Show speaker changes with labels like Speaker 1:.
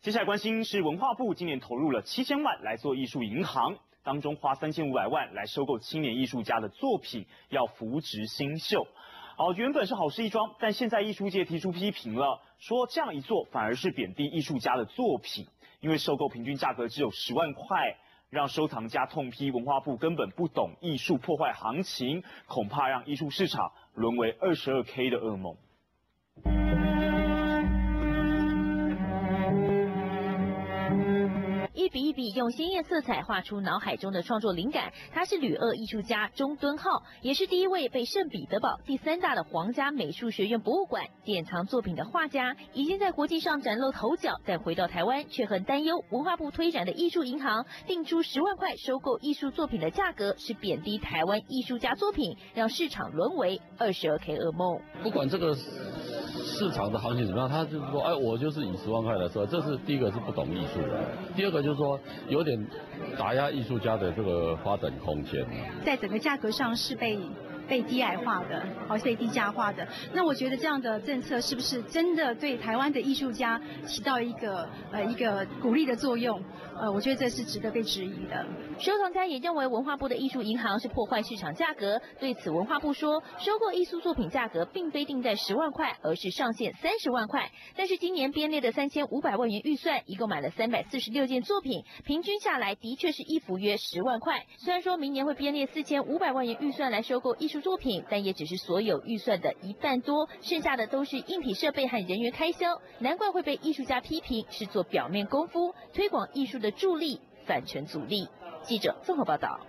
Speaker 1: 接下来关心是文化部今年投入了7000万来做艺术银行，当中花3500万来收购青年艺术家的作品，要扶植新秀。原本是好事一桩，但现在艺术界提出批评了，说这样一做反而是贬低艺术家的作品，因为收购平均价格只有10万块，让收藏家痛批文化部根本不懂艺术，破坏行情，恐怕让艺术市场沦为22K 的噩梦。
Speaker 2: 一笔一笔用鲜艳色彩画出脑海中的创作灵感。他是旅俄艺术家钟敦浩，也是第一位被圣彼得堡第3大的皇家美术学院博物馆典藏作品的画家，已经在国际上崭露头角。但回到台湾，却很担忧文化部推展的艺术银行定出10万块收购艺术作品的价格，是贬低台湾艺术家作品，让市场沦为22K 噩梦。
Speaker 3: 不管这个市场的行情怎么样，他就是说，我就是以10万块来说，这是第一个是不懂艺术的，第二个就是说有点打压艺术家的这个发展空间，
Speaker 4: 在整个价格上是被低矮化的，被低价化的。那我觉得这样的政策是不是真的对台湾的艺术家起到一个鼓励的作用？我觉得这是值得被质疑的。
Speaker 2: 收藏家也认为文化部的艺术银行是破坏市场价格。对此，文化部说，收购艺术作品价格并非定在10万块，而是上限30万块。但是今年编列的3500万元预算，一共买了346件作品，平均下来的确是一幅约10万块。虽然说明年会编列4500万元预算来收购艺术作品，但也只是所有预算的一半多，剩下的都是硬体设备和人员开销。难怪会被艺术家批评是做表面功夫，推广艺术的助力反成阻力。记者综合报道。